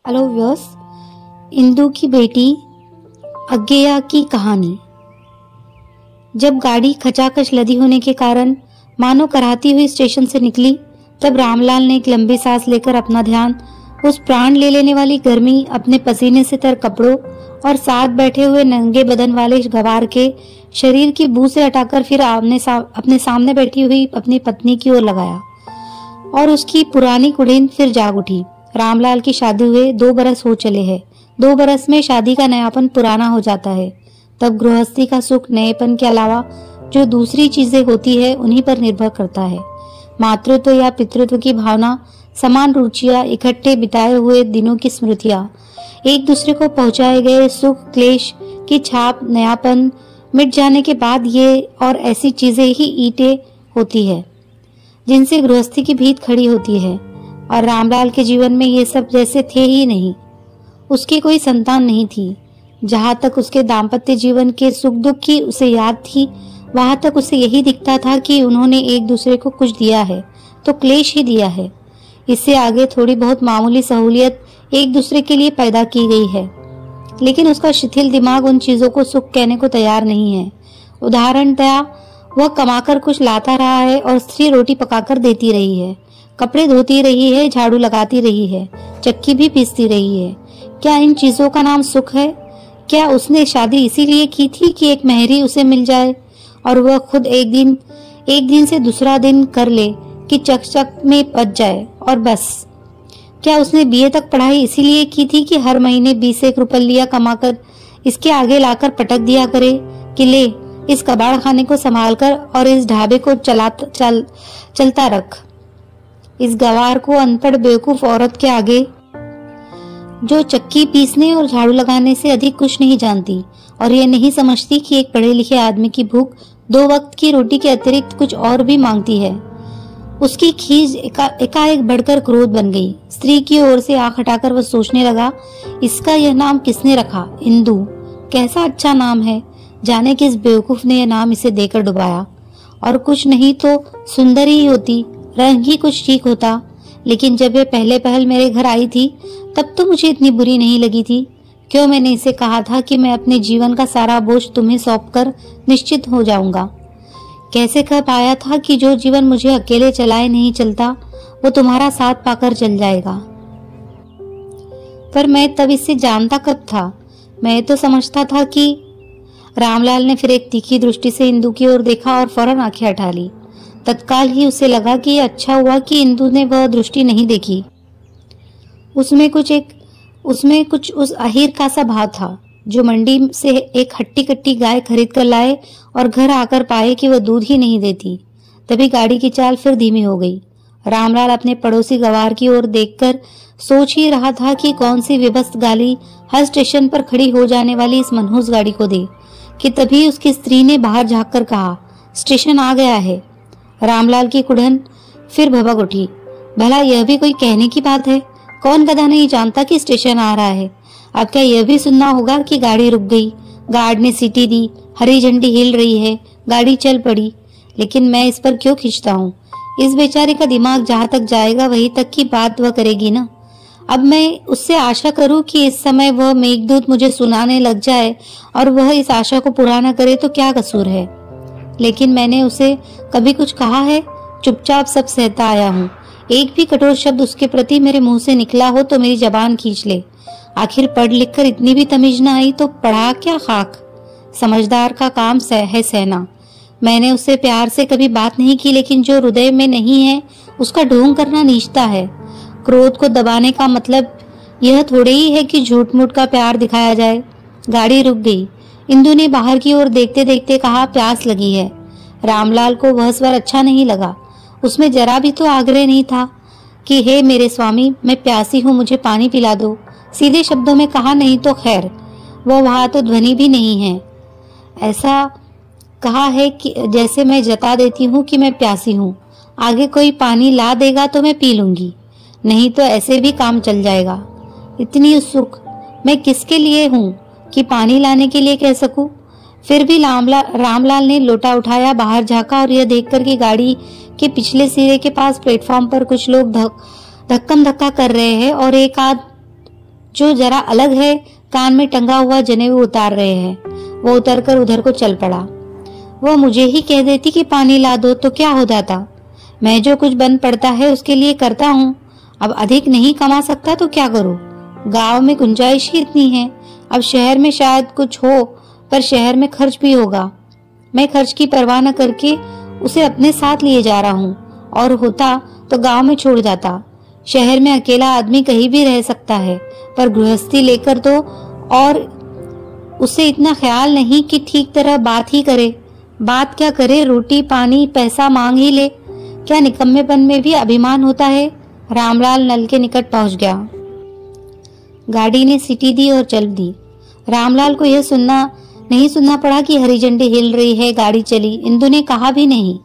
Hello viewers, Indu की बेटी अज्ञेया की कहानी। जब गाड़ी खचाखच लदी होने के कारण मानो कराहती हुई स्टेशन से निकली, तब रामलाल ने एक लंबी सांस लेकर अपना ध्यान उस प्राण ले लेने वाली गर्मी, अपने पसीने से तर कपड़ों और साथ बैठे हुए नंगे बदन वाले गवार के शरीर की बू से हटाकर फिर अपने सामने बैठी हुई अपनी पत्नी की ओर लगाया और उसकी पुरानी कुड़ीन फिर जाग उठी। रामलाल की शादी हुए 2 बरस हो चले हैं। 2 बरस में शादी का नयापन पुराना हो जाता है। तब गृहस्थी का सुख नएपन के अलावा जो दूसरी चीजें होती है उन्हीं पर निर्भर करता है। मातृत्व या पितृत्व की भावना, समान रुचियां, इकट्ठे बिताए हुए दिनों की स्मृतियां, एक दूसरे को पहुंचाए गए सुख क्लेश की छाप, नयापन मिट जाने के बाद ये और ऐसी चीजें ही ईंटें होती है जिनसे गृहस्थी की भीत खड़ी होती है। और रामलाल के जीवन में ये सब जैसे थे ही नहीं। उसकी कोई संतान नहीं थी। जहां तक उसके दाम्पत्य जीवन के सुख दुख की उसे याद थी, वहां तक उसे यही दिखता था कि उन्होंने एक दूसरे को कुछ दिया है तो क्लेश ही दिया है। इससे आगे थोड़ी बहुत मामूली सहूलियत एक दूसरे के लिए पैदा की गई है, लेकिन उसका शिथिल दिमाग उन चीजों को सुख कहने को तैयार नहीं है। उदाहरणतया वह कमाकर कुछ लाता रहा है और स्त्री रोटी पकाकर देती रही है, कपड़े धोती रही है, झाड़ू लगाती रही है, चक्की भी पीसती रही है। क्या इन चीजों का नाम सुख है? क्या उसने शादी इसीलिए की थी कि एक मेहरी उसे मिल जाए और वह खुद एक दिन से दूसरा दिन कर ले कि चक में पच जाए और बस? क्या उसने बीए तक पढ़ाई इसीलिए की थी कि हर महीने 20 रुपया कमाकर इसके आगे लाकर पटक दिया करे कि ले इस कबाड़ खाने को संभाल कर और इस ढाबे को चलता रख। इस गवार को अनपढ़ बेवकूफ औरत के आगे जो चक्की पीसने और झाड़ू लगाने से अधिक कुछ नहीं जानती और ये नहीं समझती कि एक पढ़े लिखे आदमी की भूख 2 वक्त की रोटी के अतिरिक्त कुछ और भी मांगती है। उसकी खीज एकाएक बढ़कर क्रोध बन गई। स्त्री की ओर से आंख हटाकर वह सोचने लगा, इसका यह नाम किसने रखा? इंदु। कैसा अच्छा नाम है। जाने किस बेवकूफ ने यह नाम इसे देकर डुबाया। और कुछ नहीं तो सुंदरी ही होती, रंग ही कुछ ठीक होता। लेकिन जब ये पहले पहल मेरे घर आई थी तब तो मुझे इतनी बुरी नहीं लगी थी। क्यों मैंने इसे कहा था कि मैं अपने जीवन का सारा बोझ तुम्हें सौंपकर निश्चित हो जाऊंगा। कैसे कह पाया था कि जो जीवन मुझे अकेले चलाए नहीं चलता वो तुम्हारा साथ पाकर चल जाएगा। पर मैं तब इसे जानता कब था? मैं तो समझता था कि रामलाल ने फिर एक तीखी दृष्टि से इंदु की ओर देखा और फौरन आंखें हटा ली। तत्काल ही उसे लगा कि अच्छा हुआ कि इंदु ने वह दृष्टि नहीं देखी। उसमें कुछ उस अहीर का सा भाव था जो मंडी से एक हट्टी कट्टी गाय खरीद कर लाए और घर आकर पाए कि वह दूध ही नहीं देती। तभी गाड़ी की चाल फिर धीमी हो गई। रामलाल अपने पड़ोसी गवार की ओर देखकर सोच ही रहा था कि कौन सी विभत्स गाली हर स्टेशन पर खड़ी हो जाने वाली इस मनहूस गाड़ी को दे, कि तभी उसकी स्त्री ने बाहर झांककर कहा, स्टेशन आ गया है। रामलाल की कुड़न फिर भभक उठी। भला यह भी कोई कहने की बात है? कौन गधा नहीं जानता कि स्टेशन आ रहा है। अब क्या यह भी सुनना होगा कि गाड़ी रुक गई, गार्ड ने सीटी दी, हरी झंडी हिल रही है, गाड़ी चल पड़ी। लेकिन मैं इस पर क्यों खींचता हूँ? इस बेचारे का दिमाग जहाँ तक जाएगा वहीं तक की बात वह करेगी ना। अब मैं उससे आशा करूँ कि इस समय वह मेघदूत मुझे सुनाने लग जाए और वह इस आशा को पूरा न करे तो क्या कसूर है? लेकिन मैंने उसे कभी कुछ कहा है? चुपचाप सब सहता आया हूँ। एक भी कठोर शब्द उसके प्रति मेरे मुंह से निकला हो तो मेरी जबान खींच ले। आखिर पढ़ लिख कर इतनी भी तमीज न आई तो पढ़ा क्या खाक। समझदार का काम है सहना। मैंने उससे प्यार से कभी बात नहीं की, लेकिन जो हृदय में नहीं है उसका ढोंग करना नीचता है। क्रोध को दबाने का मतलब यह थोड़े ही है कि झूठ मूठ का प्यार दिखाया जाए। गाड़ी रुक गई। इंदु ने बाहर की ओर देखते देखते कहा, प्यास लगी है। रामलाल को वह स्वर अच्छा नहीं लगा। उसमें जरा भी तो आग्रह नहीं था कि हे मेरे स्वामी, मैं प्यासी हूँ, मुझे पानी पिला दो। सीधे शब्दों में कहा नहीं तो खैर, वो वहां तो ध्वनि भी नहीं है। ऐसा कहा है कि जैसे मैं जता देती हूँ कि मैं प्यासी हूँ। आगे कोई पानी ला देगा तो मैं पी लूंगी, नहीं तो ऐसे भी काम चल जाएगा। इतनी उत्सुक मैं किसके लिए हूँ कि पानी लाने के लिए कह सकूं? फिर भी रामलाल ने लोटा उठाया, बाहर झांका और यह देखकर कि गाड़ी के पिछले सिरे के पास प्लेटफॉर्म पर कुछ लोग धक्कम धक्का कर रहे हैं और एक आध जो जरा अलग है, कान में टंगा हुआ जनेऊ उतार रहे हैं। वो उतरकर उधर को चल पड़ा। वो मुझे ही कह देती कि पानी ला दो तो क्या हो जाता। मैं जो कुछ बन पड़ता है उसके लिए करता हूँ। अब अधिक नहीं कमा सकता तो क्या करूँ? गांव में गुंजाइश ही इतनी है। अब शहर में शायद कुछ हो, पर शहर में खर्च भी होगा। मैं खर्च की परवाह न करके उसे अपने साथ लिए जा रहा हूँ, और होता तो गांव में छोड़ जाता। शहर में अकेला आदमी कहीं भी रह सकता है, पर गृहस्थी लेकर तो और उसे इतना ख्याल नहीं कि ठीक तरह बात ही करे। बात क्या करे, रोटी पानी पैसा मांग ही ले। क्या निकम्मेपन में भी अभिमान होता है? रामलाल नल के निकट पहुंच गया। गाड़ी ने सीटी दी और चल दी। रामलाल को यह नहीं सुनना पड़ा कि हरी झंडी हिल रही है। गाड़ी चली। इंदु ने कहा भी नहीं।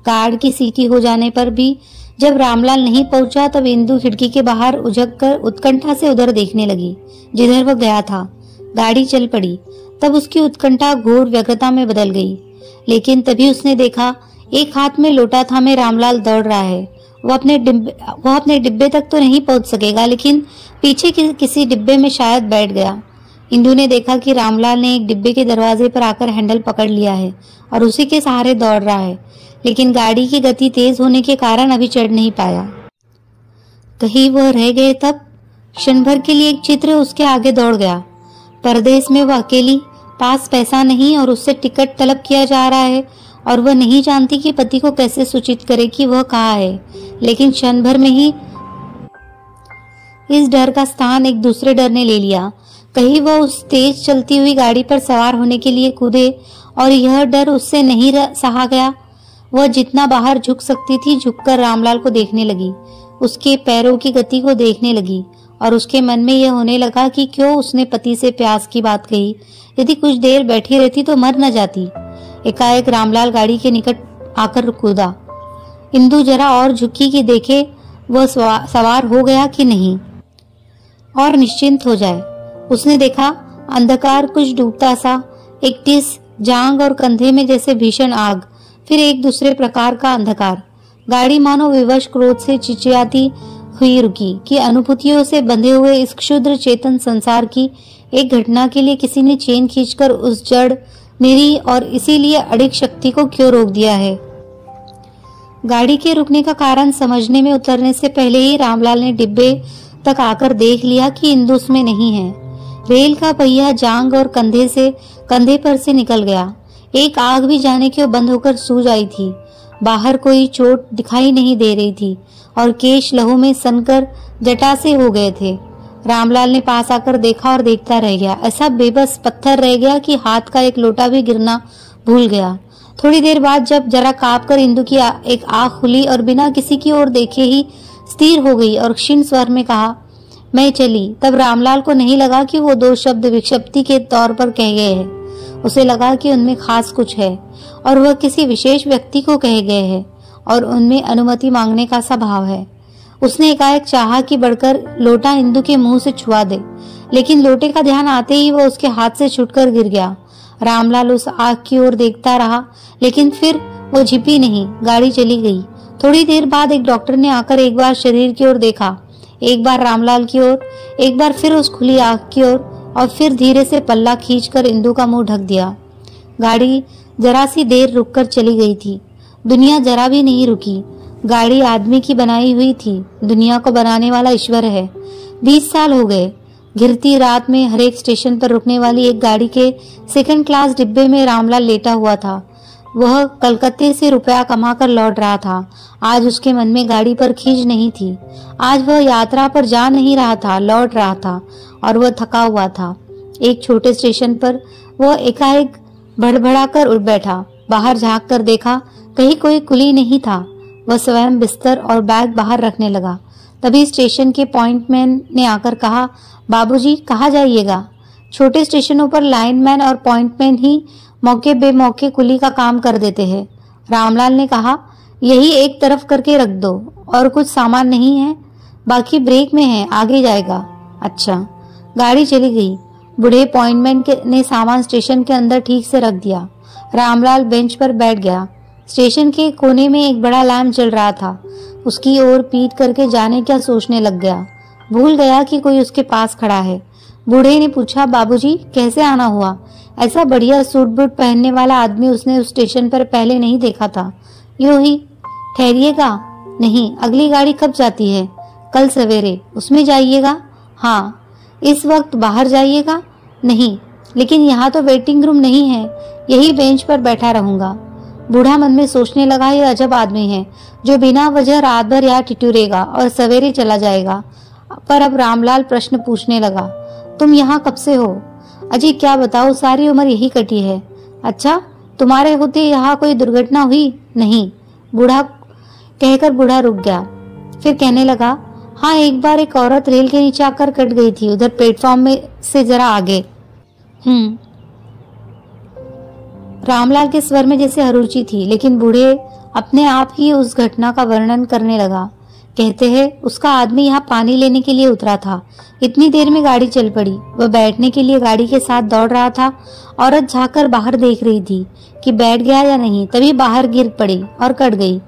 कार की सीटी हो जाने पर भी जब रामलाल नहीं पहुंचा, तब इंदु खिड़की के बाहर उझककर उत्कंठा से उधर देखने लगी जिधर वह गया था। गाड़ी चल पड़ी। तब उसकी उत्कंठा घोर व्यग्रता में बदल गई। लेकिन तभी उसने देखा एक हाथ में लोटा थामे रामलाल दौड़ रहा है। वो अपने डिब्बे तक तो नहीं पहुंच सकेगा, लेकिन पीछे किसी डिब्बे में शायद बैठ गया। इंदु ने देखा कि रामलाल ने एक डिब्बे के दरवाजे पर आकर हैंडल पकड़ लिया है और उसी के सहारे दौड़ रहा है, लेकिन गाड़ी की गति तेज होने के कारण अभी चढ़ नहीं पाया। कहीं वह रह गए तब क्षण भर के लिए एक चित्र उसके आगे दौड़ गया। परदेश में वह अकेली, पास पैसा नहीं और उससे टिकट तलब किया जा रहा है, और वह नहीं जानती कि पति को कैसे सूचित करे कि वह कहाँ है। लेकिन क्षण भर में ही इस डर का स्थान एक दूसरे डर ने ले लिया। कहीं वह उस तेज चलती हुई गाड़ी पर सवार होने के लिए कूदे, और यह डर उससे नहीं सहा गया। वह जितना बाहर झुक सकती थी झुककर रामलाल को देखने लगी, उसके पैरों की गति को देखने लगी, और उसके मन में यह होने लगा कि क्यों उसने पति से प्यास की बात कही। यदि कुछ देर बैठी रहती तो मर न जाती। एकाएक रामलाल गाड़ी के निकट आकर कूदा। इंदु जरा और झुकी कि देखे वह सवार हो गया कि नहीं और निश्चिंत हो जाए। उसने देखा अंधकार कुछ डूबता सा, एक टिस, जांग और कंधे में जैसे भीषण आग, फिर एक दूसरे प्रकार का अंधकार। गाड़ी मानो विवश क्रोध से चिचियाती हुई रुकी कि अनुभूतियों से बंधे हुए इस क्षुद्र चेतन संसार की एक घटना के लिए किसी ने चेन खींचकर उस जड़, निरी और इसीलिए अड़िग शक्ति को क्यों रोक दिया है। गाड़ी के रुकने का कारण समझने में उतरने से पहले ही रामलाल ने डिब्बे तक आकर देख लिया कि इंदु उसमें नहीं है। रेल का पहिया जांग और कंधे पर से निकल गया। एक आग भी जाने के बंद होकर सूज आई थी। बाहर कोई चोट दिखाई नहीं दे रही थी और केश लहू में सनकर जटा से हो गए थे। रामलाल ने पास आकर देखा और देखता रह गया। ऐसा बेबस पत्थर रह गया कि हाथ का एक लोटा भी गिरना भूल गया। थोड़ी देर बाद जब जरा कांप कर इंदु की एक आंख खुली और बिना किसी की ओर देखे ही स्थिर हो गई और क्षीण स्वर में कहा, मैं चली, तब रामलाल को नहीं लगा कि वो दो शब्द विक्षिप्ति के तौर पर कह गए हैं। उसे लगा कि उनमें खास कुछ है और वह किसी विशेष व्यक्ति को कह गए हैं और उनमें अनुमति मांगने का सा भाव है। उसने एकाएक चाहा कि बढ़कर लोटा इंदु के मुंह से छुआ दे, लेकिन लोटे का ध्यान आते ही वह उसके हाथ से छूटकर गिर गया। रामलाल उस आग की ओर देखता रहा, लेकिन फिर वो झिपी नहीं। गाड़ी चली गई। थोड़ी देर बाद एक डॉक्टर ने आकर एक बार शरीर की ओर देखा, एक बार रामलाल की ओर, एक बार फिर उस खुली आग की ओर, और फिर धीरे से पल्ला खींचकर इंदु का मुंह ढक दिया। गाड़ी जरा सी देर रुककर चली गई थी। दुनिया जरा भी नहीं रुकी। गाड़ी आदमी की बनाई हुई थी, दुनिया को बनाने वाला ईश्वर है। 20 साल हो गए। घिरती रात में हर एक स्टेशन पर रुकने वाली एक गाड़ी के सेकंड क्लास डिब्बे में रामलाल लेटा हुआ था। वह कलकत्ते से रुपया कमाकर लौट रहा था। आज उसके मन में गाड़ी पर खींच नहीं थी। आज वह यात्रा पर जा नहीं रहा था, लौट रहा था, और वह थका हुआ था। एक छोटे स्टेशन पर वह एकाएक भड़बड़ा कर उठ बैठा। बाहर झांक कर देखा, कहीं कोई कुली नहीं था। वह स्वयं बिस्तर और बैग बाहर रखने लगा। तभी स्टेशन के पॉइंटमैन ने आकर कहा, बाबूजी कहाँ जाइएगा? छोटे स्टेशनों पर लाइनमैन और पॉइंटमैन ही मौके बेमौके कुली का काम कर देते हैं। रामलाल ने कहा, यही एक तरफ करके रख दो, और कुछ सामान नहीं है? बाकी ब्रेक में है, आगे जाएगा। अच्छा। गाड़ी चली गई। बूढ़े पॉइंटमैन ने सामान स्टेशन के अंदर ठीक से रख दिया। रामलाल बेंच पर बैठ गया। स्टेशन के कोने में एक बड़ा लैंप जल रहा था। उसकी ओर पीट करके जाने क्या सोचने लग गया। भूल गया कि कोई उसके पास खड़ा है। बूढ़े ने पूछा, बाबूजी कैसे आना हुआ? ऐसा बढ़िया सूट बूट पहनने वाला आदमी उसने उस स्टेशन पर पहले नहीं देखा था। यूं ही। ठहरिएगा? नहीं। अगली गाड़ी कब जाती है? कल सवेरे। उसमें जाइएगा? हाँ। इस वक्त बाहर जाइएगा? नहीं। लेकिन यहाँ तो वेटिंग रूम नहीं है, यही बेंच पर बैठा रहूंगा। बूढ़ा मन में सोचने लगा, ये अजब आदमी है जो बिना वजह रात भर यहाँ ठिठुरेगा और सवेरे चला जाएगा। पर अब रामलाल प्रश्न पूछने लगा, तुम यहाँ कब से हो? अजी क्या बताओ, सारी उम्र यही कटी है। अच्छा, तुम्हारे होते यहाँ कोई दुर्घटना हुई? नहीं। बूढ़ा कहकर बूढ़ा रुक गया, फिर कहने लगा, हाँ एक बार एक औरत रेल के नीचे आकर कट गई थी, उधर प्लेटफॉर्म में से जरा आगे। रामलाल के स्वर में जैसे अरुचि थी, लेकिन बूढ़े अपने आप ही उस घटना का वर्णन करने लगा। कहते हैं उसका आदमी यहाँ पानी लेने के लिए उतरा था। इतनी देर में गाड़ी चल पड़ी। वह बैठने के लिए गाड़ी के साथ दौड़ रहा था। औरत झांककर बाहर देख रही थी कि बैठ गया या नहीं, तभी बाहर गिर पड़ी और कट गई।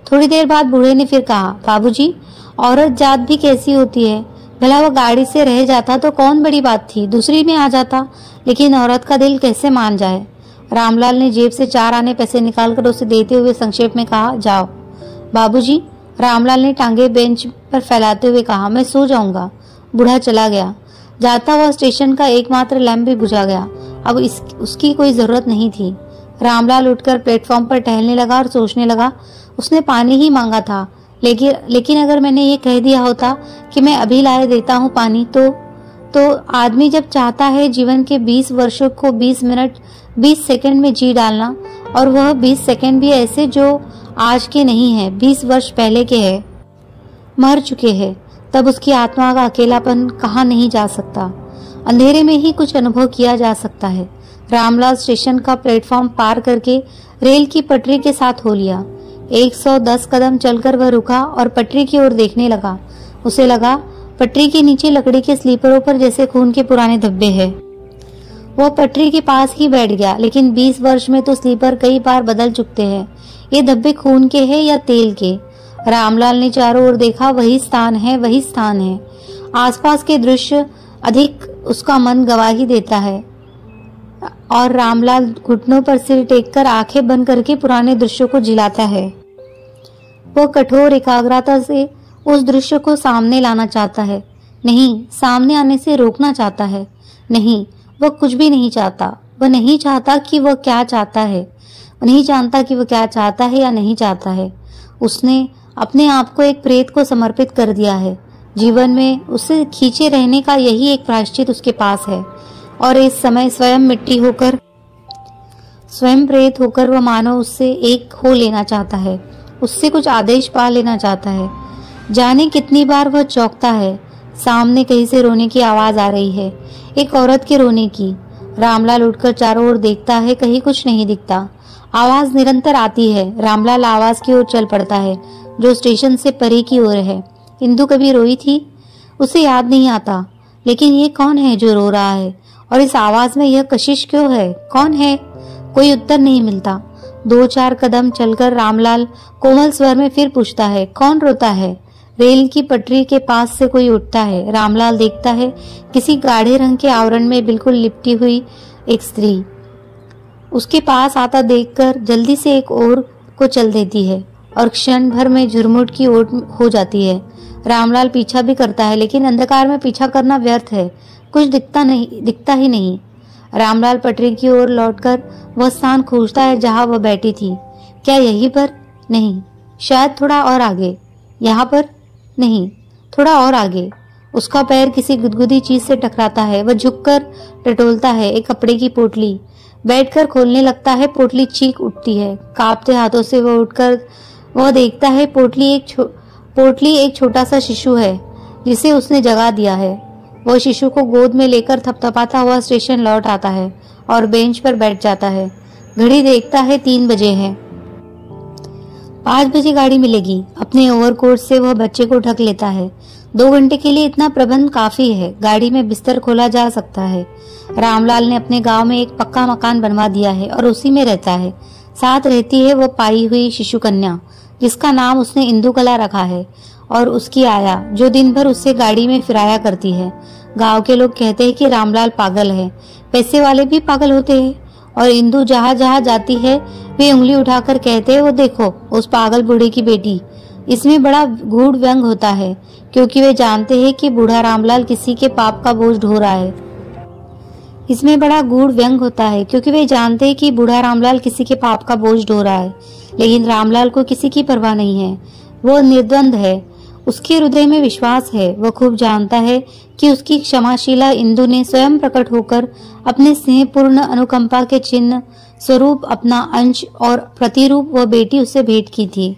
थोड़ी देर बाद बूढ़े ने फिर कहा, बाबूजी औरत जात भी कैसी होती है। भला वह गाड़ी से रह जाता तो कौन बड़ी बात थी, दूसरी में आ जाता, लेकिन औरत का दिल कैसे मान जाए। रामलाल ने जेब से 4 आने पैसे निकालकर उसे देते हुए संक्षेप में कहा, जाओ। बाबूजी, रामलाल ने टांगे बेंच पर फैलाते हुए कहा, मैं सो जाऊंगा। बूढ़ा चला गया। जाता हुआ स्टेशन का एकमात्र लैंप भी बुझा गया। अब उसकी कोई जरूरत नहीं थी। रामलाल उठकर प्लेटफॉर्म पर टहलने लगा और सोचने लगा, उसने पानी ही मांगा था, लेकिन अगर मैंने ये कह दिया होता कि मैं अभी लाए देता हूँ पानी, तो आदमी जब चाहता है जीवन के 20 वर्षों को 20 मिनट 20 सेकंड में जी डालना, और वह 20 सेकंड भी ऐसे जो आज के नहीं है, 20 वर्ष पहले के हैं, मर चुके हैं, तब उसकी आत्मा का अकेलापन कहाँ नहीं जा सकता। अंधेरे में ही कुछ अनुभव किया जा सकता है। रामलाल स्टेशन का प्लेटफॉर्म पार करके रेल की पटरी के साथ हो लिया। 110 कदम चलकर वह रुका और पटरी की ओर देखने लगा। उसे लगा पटरी के नीचे लकड़ी के स्लीपरों पर जैसे खून के पुराने धब्बे हैं। वह पटरी के पास ही बैठ गया, लेकिन 20 वर्ष में तो स्लीपर कई बार बदल चुके हैं। ये धब्बे खून के हैं या तेल के? रामलाल ने चारों ओर देखा, वही स्थान है, वही स्थान है। आसपास के दृश्य अधिक उसका मन गवाही देता है, और रामलाल घुटनों पर सिर टेककर आंखें बंद करके पुराने दृश्यों को जिलाता है। वह कठोर एकाग्रता से उस दृश्य को सामने लाना चाहता है, नहीं सामने आने से रोकना चाहता है। नहीं, वह कुछ भी नहीं चाहता। वह नहीं चाहता कि वह क्या चाहता है, वह नहीं जानता कि वह क्या चाहता है या नहीं चाहता है। उसने अपने आप को एक प्रेत को समर्पित कर दिया है। जीवन में उसे खींचे रहने का यही एक प्रायश्चित उसके पास है, और इस समय स्वयं मिट्टी होकर, स्वयं प्रेत होकर वह मानो उससे एक हो लेना चाहता है, उससे कुछ आदेश पा लेना चाहता है। जाने कितनी बार वह चौंकता है, सामने कहीं से रोने की आवाज आ रही है, एक औरत के रोने की। रामलाल उठकर चारों ओर देखता है, कहीं कुछ नहीं दिखता। आवाज निरंतर आती है। रामलाल आवाज की ओर चल पड़ता है, जो स्टेशन से परे की ओर है। इंदु कभी रोई थी? उसे याद नहीं आता। लेकिन ये कौन है जो रो रहा है, और इस आवाज में यह कशिश क्यों है? कौन है? कोई उत्तर नहीं मिलता। 2-4 कदम चलकर रामलाल कोमल स्वर में फिर पूछता है, कौन रोता है? रेल की पटरी के पास से कोई उठता है। रामलाल देखता है किसी गाढ़े रंग के आवरण में बिल्कुल लिपटी हुई एक स्त्री उसके पास आता देखकर जल्दी से एक ओर को चल देती है और क्षण भर में झुरमुट की ओर हो जाती है। रामलाल पीछा भी करता है, लेकिन अंधकार में पीछा करना व्यर्थ है, कुछ दिखता ही नहीं। रामलाल पटरी की ओर लौटकर वह स्थान खोजता है जहां वह बैठी थी। क्या यहीं पर? नहीं, शायद थोड़ा और आगे। यहाँ पर? नहीं, थोड़ा और आगे। उसका पैर किसी गुदगुदी चीज से टकराता है। वह झुककर टटोलता है, एक कपड़े की पोटली। बैठकर खोलने लगता है, पोटली चीख उठती है। कांपते हाथों से वह उठकर वह देखता है पोटली एक छोटा सा शिशु है जिसे उसने जगा दिया है। वह शिशु को गोद में लेकर थपथपाता हुआ स्टेशन लौट आता है और बेंच पर बैठ जाता है। घड़ी देखता है, 3 बजे है। 5 बजे गाड़ी मिलेगी। अपने ओवरकोट से वह बच्चे को ढक लेता है। 2 घंटे के लिए इतना प्रबंध काफी है। गाड़ी में बिस्तर खोला जा सकता है। रामलाल ने अपने गांव में एक पक्का मकान बनवा दिया है और उसी में रहता है। साथ रहती है वो पाई हुई शिशु कन्या, जिसका नाम उसने इंदुकला रखा है। और उसकी आया जो दिन भर उससे गाड़ी में फिराया करती है। गांव के लोग कहते हैं कि रामलाल पागल है। पैसे वाले भी पागल होते हैं। और इंदू जहाँ जहाँ जाती है वे उंगली उठाकर कहते हैं, वो देखो उस पागल बूढ़े की बेटी। इसमें बड़ा गूढ़ व्यंग होता है क्योंकि वे जानते हैं कि बूढ़ा रामलाल किसी के पाप का बोझ ढो रहा है। इसमें बड़ा गूढ़ व्यंग होता है क्योंकि वे जानते हैं कि बूढ़ा रामलाल किसी के पाप का बोझ ढो रहा है। लेकिन रामलाल को किसी की परवाह नहीं है। वो निर्द्वंद है। उसके हृदय में विश्वास है। वो खूब जानता है कि उसकी क्षमाशीला इंदु ने स्वयं प्रकट होकर अपने स्नेहपूर्ण अनुकंपा के चिन्ह स्वरूप अपना अंश और प्रतिरूप वह बेटी उससे भेंट की थी।